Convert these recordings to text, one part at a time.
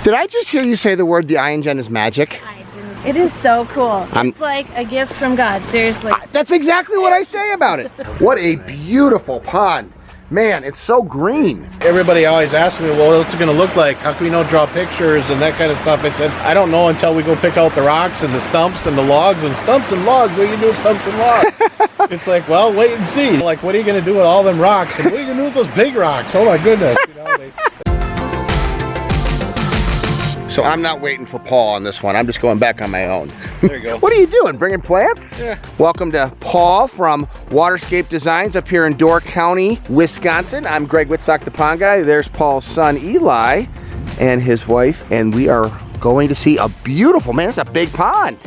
Did I just hear you say the word the ion gen is magic? I didn't. It is so cool. It's like a gift from God, seriously. That's exactly what I say about it. What a beautiful pond. Man, it's so green. Everybody always asks me, well, what's it going to look like? How can we not draw pictures and that kind of stuff? I said, I don't know until we go pick out the rocks and the stumps and the logs and stumps and logs. What do you do with stumps and logs? It's like, well, wait and see. Like, what are you going to do with all them rocks? And what are you going to do with those big rocks? Oh my goodness. You know, So I'm not waiting for Paul on this one. I'm just going back on my own. There you go. What are you doing? Bringing plants? Yeah. Welcome to Paul from Waterscape Designs up here in Door County, Wisconsin. I'm Greg Wittstock, the pond guy. There's Paul's son, Eli, and his wife. And we are going to see a beautiful, man, it's a big pond.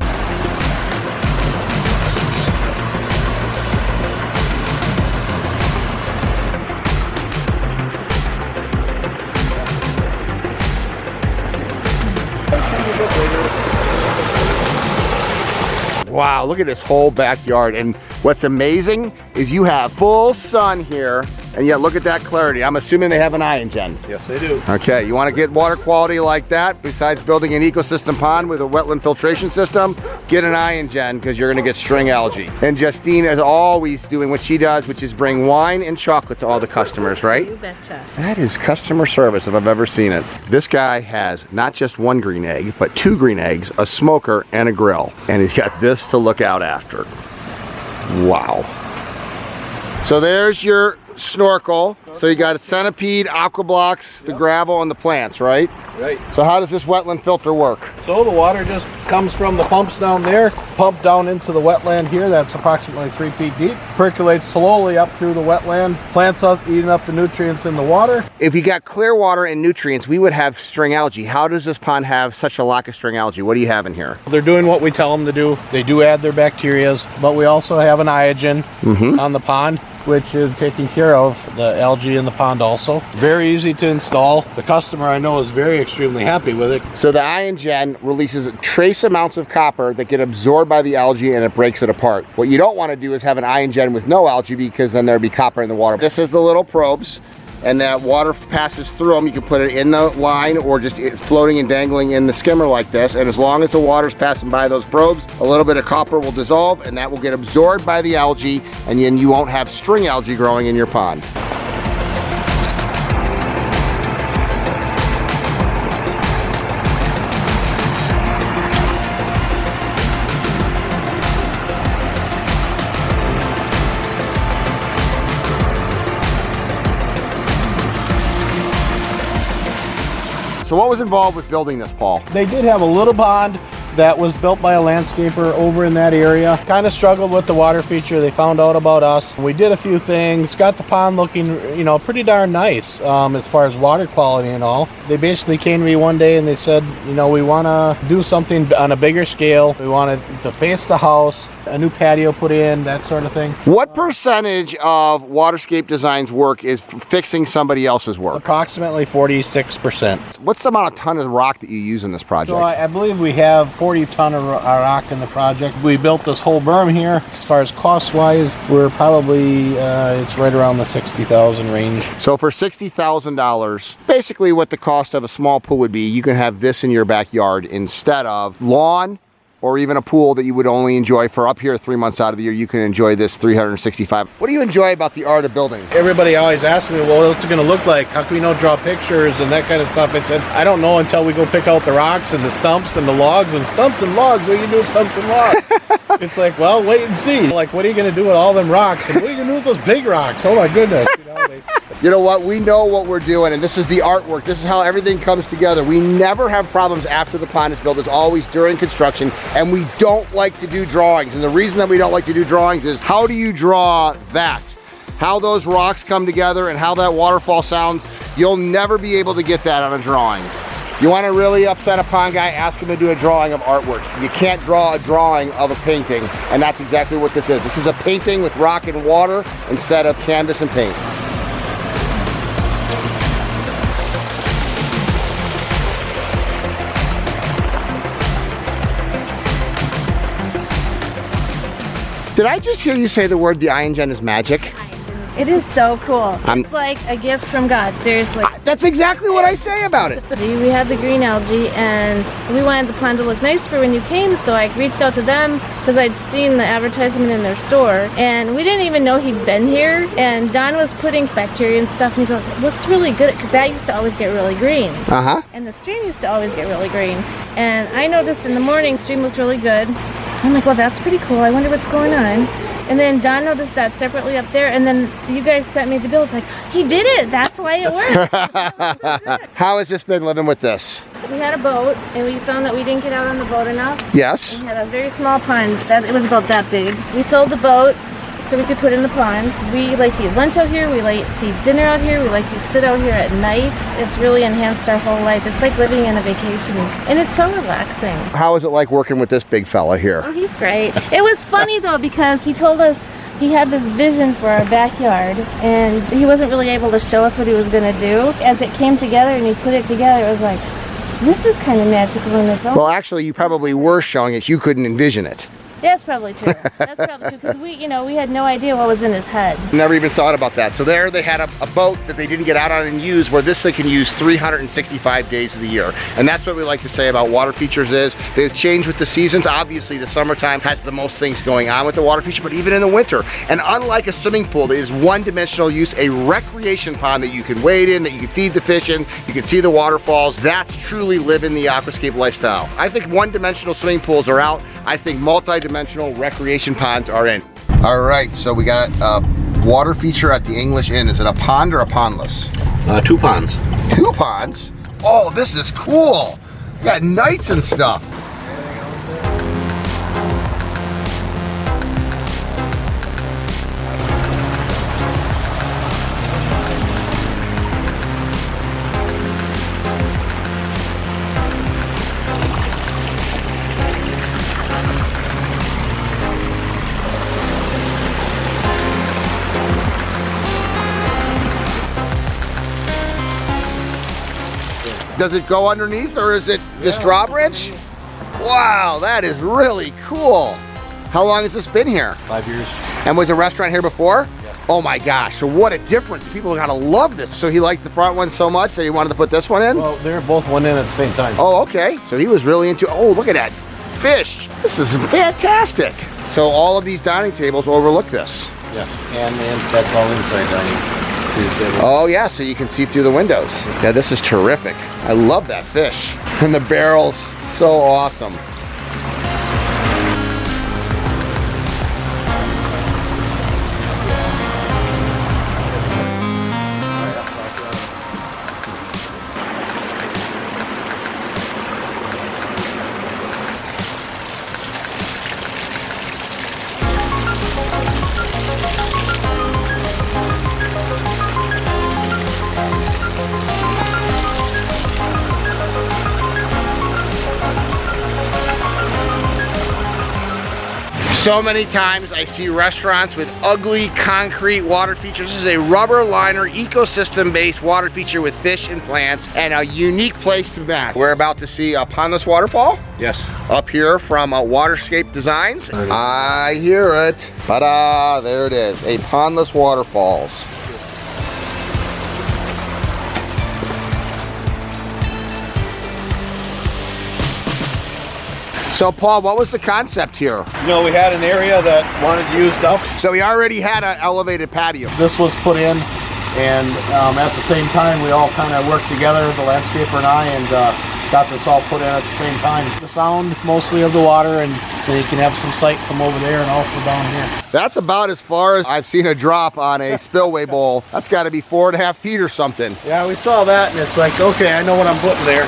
Wow, look at this whole backyard. And what's amazing is you have full sun here, and yet look at that clarity. I'm assuming they have an ion gen. yes, they do. Okay, you want to get water quality like that, besides building an ecosystem pond with a wetland filtration system, get an ion gen, because you're going to get string algae. And Justine is always doing what she does, which is bring wine and chocolate to all the customers, right? You betcha. That is customer service if I've ever seen it. This guy has not just one green egg, but 2 green eggs, a smoker, and a grill. And he's got this to look out after. Wow. So there's your snorkel. So you got a centipede, aqua blocks, the gravel, and the plants, right? Right. So how does this wetland filter work? So the water just comes from the pumps down there, pumped down into the wetland here that's approximately 3 feet deep, percolates slowly up through the wetland, plants up, eating up the nutrients in the water. If you got clear water and nutrients, we would have string algae. How does this pond have such a lack of string algae? What do you have in here? They're doing what we tell them to do. They do add their bacterias, but we also have an iogen on the pond, which is taking care of the algae in the pond also. Very easy to install. The customer I know is extremely happy with it. So the ion gen releases trace amounts of copper that get absorbed by the algae and it breaks it apart. What you don't want to do is have an ion gen with no algae, because then there'd be copper in the water. This is the little probes, and that water passes through them. You can put it in the line or just floating and dangling in the skimmer like this. And as long as the water's passing by those probes, a little bit of copper will dissolve and that will get absorbed by the algae, and then you won't have string algae growing in your pond. So what was involved with building this, Paul? They did have a little pond that was built by a landscaper over in that area. Kind of struggled with the water feature. They found out about us. We did a few things, got the pond looking, you know, pretty darn nice as far as water quality and all. They basically came to me one day and they said, you know, we want to do something on a bigger scale. We wanted to face the house, a new patio put in, that sort of thing. What percentage of Waterscape Designs work is fixing somebody else's work? Approximately 46%. What's the amount of ton of rock that you use in this project? So I believe we have 40 ton of rock in the project. We built this whole berm here. As far as cost-wise, we're probably, it's right around the $60,000 range. So for $60,000, basically what the cost of a small pool would be, you can have this in your backyard instead of lawn, or even a pool that you would only enjoy for up here 3 months out of the year. You can enjoy this 365. What do you enjoy about the art of building? Everybody always asks me, well, what's it going to look like? How can we not draw pictures and that kind of stuff? I said, I don't know until we go pick out the rocks and the stumps and the logs and stumps and logs. What do you do with stumps and logs? It's like, well, wait and see. Like, what are you going to do with all them rocks? And what are you going to do with those big rocks? Oh my goodness. You know what? We know what we're doing, and this is the artwork. This is how everything comes together. We never have problems after the pond is built. It's always during construction, and we don't like to do drawings. And the reason that we don't like to do drawings is, how do you draw that? How those rocks come together and how that waterfall sounds, you'll never be able to get that on a drawing. You want to really upset a pond guy, ask him to do a drawing of artwork. You can't draw a drawing of a painting, and that's exactly what this is. This is a painting with rock and water instead of canvas and paint. Did I just hear you say the word the ion gen is magic? It is so cool. It's like a gift from God, seriously. That's exactly what I say about it. We had the green algae, and we wanted the pond to look nice for when you came, so I reached out to them because I'd seen the advertisement in their store, and we didn't even know he'd been here. And Don was putting bacteria and stuff, and he goes, "It looks really good," because that used to always get really green. And the stream used to always get really green. And I noticed in the morning, stream looked really good. I'm like, well, that's pretty cool. I wonder what's going on. And then Don noticed that separately up there, and then you guys sent me the bill. It's like, he did it. That's why it worked. How has this been living with this? We had a boat, and we found that we didn't get out on the boat enough. Yes. We had a very small pond. It was about that big. We sold the boat so we could put in the pond. We like to eat lunch out here. We like to eat dinner out here. We like to sit out here at night. It's really enhanced our whole life. It's like living in a vacation, and it's so relaxing. How is it like working with this big fella here? Oh, he's great. It was funny though, because he told us he had this vision for our backyard, and he wasn't really able to show us what he was going to do. As it came together and he put it together, it was like, this is kind of magical in its own. Well, actually, you probably were showing it. You couldn't envision it. That's probably true. That's probably true, because we had no idea what was in his head. Never even thought about that. So there they had a boat that they didn't get out on and use, where this thing can use 365 days of the year. And that's what we like to say about water features is they've changed with the seasons. Obviously, the summertime has the most things going on with the water feature, but even in the winter. And unlike a swimming pool that is one-dimensional use, a recreation pond that you can wade in, that you can feed the fish in, you can see the waterfalls, that's truly living the aquascape lifestyle. I think one-dimensional swimming pools are out. I think multi-dimensional recreation ponds are in. All right, so we got a water feature at the English Inn. Is it a pond or a pondless? 2 ponds. 2 ponds? Oh, this is cool. We got knights and stuff. Does it go underneath, or is it this drawbridge? Wow, that is really cool. How long has this been here? 5 years. And was a restaurant here before? Yeah. Oh my gosh, so what a difference. People gotta love this. So he liked the front one so much that he wanted to put this one in? Well, they both went in at the same time. Oh, okay. So he was really into, oh, look at that fish. This is fantastic. So all of these dining tables overlook this. Yes, and that's all inside dining. Oh yeah, so you can see through the windows. Yeah, this is terrific. I love that fish. And the barrels, so awesome. So many times I see restaurants with ugly concrete water features. This is a rubber liner ecosystem-based water feature with fish and plants, and a unique place to be. We're about to see a pondless waterfall. Yes. Up here from Waterscape Designs. I hear it. Ta-da, there it is, a pondless waterfalls. So Paul, what was the concept here? You know, we had an area that wanted used up. So we already had an elevated patio. This was put in, and at the same time, we all kind of worked together, the landscaper and I, and got this all put in at the same time. The sound mostly of the water, and then you can have some sight from over there and also down here. That's about as far as I've seen a drop on a spillway bowl. That's got to be 4.5 feet or something. Yeah, we saw that, and it's like, okay, I know what I'm putting there.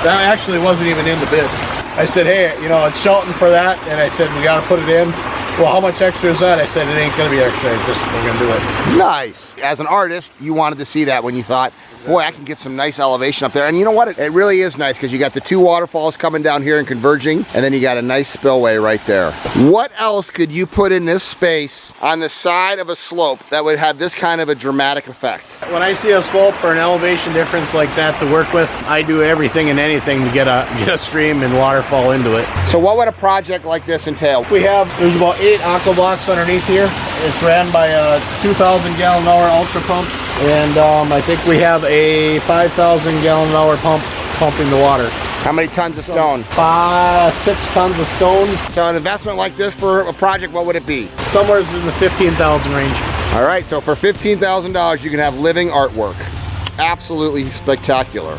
That actually wasn't even in the bid. I said, hey, you know, it's shouting for that, and I said, we got to put it in. Well, how much extra is that? I said, it ain't going to be extra, it's just, we're going to do it. Nice. As an artist, you wanted to see that when you thought, boy, I can get some nice elevation up there. And you know what? It really is nice, because you got the 2 waterfalls coming down here and converging, and then you got a nice spillway right there. What else could you put in this space on the side of a slope that would have this kind of a dramatic effect? When I see a slope or an elevation difference like that to work with, I do everything and anything to get a stream and waterfall into it. So what would a project like this entail? There's about 8 aqua blocks underneath here. It's ran by a 2,000 gallon an hour ultra pump, and I think we have a 5,000 gallon an hour pump pumping the water. How many tons of stone? 6 tons of stone. So an investment like this for a project, what would it be? Somewhere in the 15,000 range. All right, so for $15,000, you can have living artwork. Absolutely spectacular.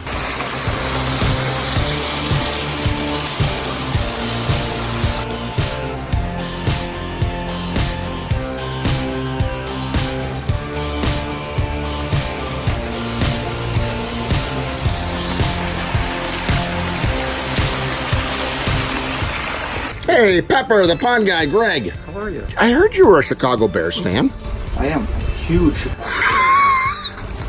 Hey, Pepper, the pond guy, Greg. How are you? I heard you were a Chicago Bears fan. I am huge.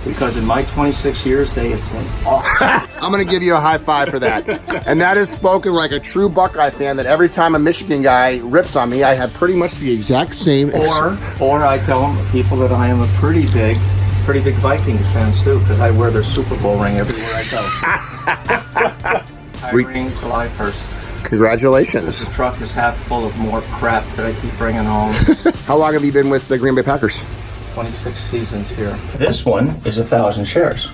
Because in my 26 years, they have been awesome. I'm gonna give you a high five for that. And that is spoken like a true Buckeye fan, that every time a Michigan guy rips on me, I have pretty much the exact same Or I tell people that I am a pretty big Vikings fans too, because I wear their Super Bowl ring everywhere I go. Ring July 1st. Congratulations. The truck is half full of more crap that I keep bringing home. How long have you been with the Green Bay Packers? 26 seasons here. This one is 1,000 shares.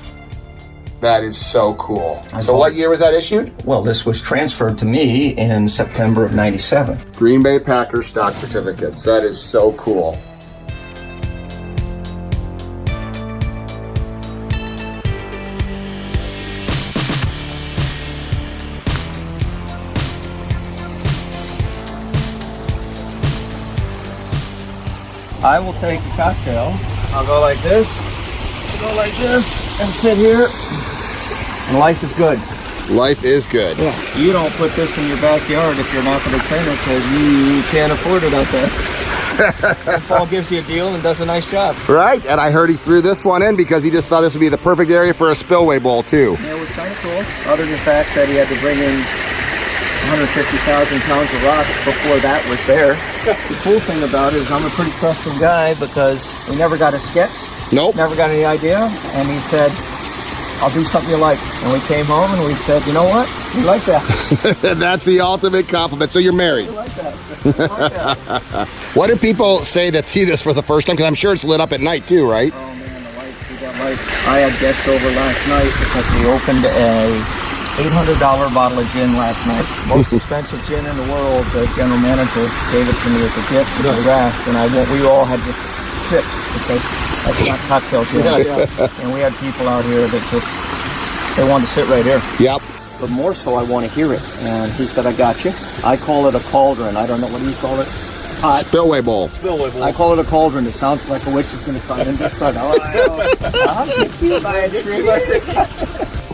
That is so cool. So what year was that issued? Well, this was transferred to me in September of '97. Green Bay Packers stock certificates. That is so cool. I will take a cocktail. I'll go like this, and sit here. And life is good. Life is good. Yeah. You don't put this in your backyard if you're not going to train it, because you can't afford it out there. Paul gives you a deal and does a nice job. Right, and I heard he threw this one in because he just thought this would be the perfect area for a spillway bowl too. Yeah, it was kind of cool. Other than the fact that he had to bring in 150,000 pounds of rock before that was there. The cool thing about it is I'm a pretty trusting guy, because we never got a sketch. Nope. Never got any idea. And he said, I'll do something you like. And we came home and we said, you know what? We like that. That's the ultimate compliment. So you're married. We like that. We like that. What do people say that see this for the first time? Because I'm sure it's lit up at night too, right? Oh man, the lights, we got lights. I had guests over last night because we opened a $800 bottle of gin last night. Most expensive gin in the world. The general manager gave it to me as a gift for the draft, and we all had just sips, because that's not cocktail gin. And we had people out here that they wanted to sit right here. Yep. But more so, I want to hear it. And he said, I got you. I call it a cauldron. I don't know, what do you call it? Hot. Spillway bowl. Spillway bowl. I call it a cauldron. It sounds like a witch is going to come and just start. I'll get you by a tree.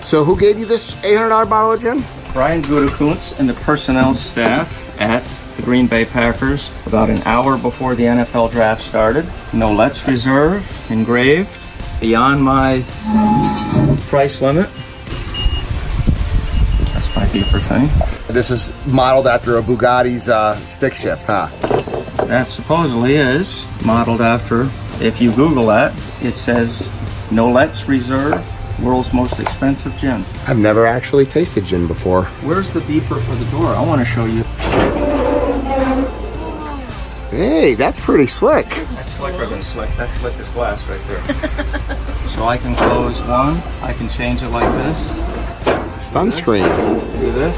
So who gave you this $800 bottle of gin? Brian Gutekunst and the personnel staff at the Green Bay Packers about an hour before the NFL draft started. No Let's Reserve engraved beyond my price limit. That's my beeper thing. This is modeled after a Bugatti's stick shift, huh? That supposedly is modeled after, if you Google that, it says No Let's Reserve, world's most expensive gin. I've never actually tasted gin before. Where's the beeper for the door? I want to show you. Hey, that's pretty slick. That's slicker than slick. That's slick as glass right there. So I can close one. I can change it like this. Sunscreen. Do this.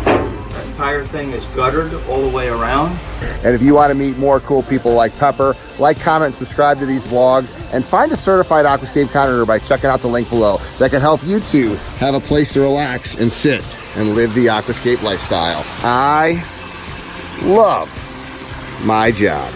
The entire thing is guttered all the way around. And if you want to meet more cool people like Pepper, like, comment, and subscribe to these vlogs, and find a certified aquascape connoisseur by checking out the link below. That can help you too have a place to relax and sit and live the aquascape lifestyle. I love my job.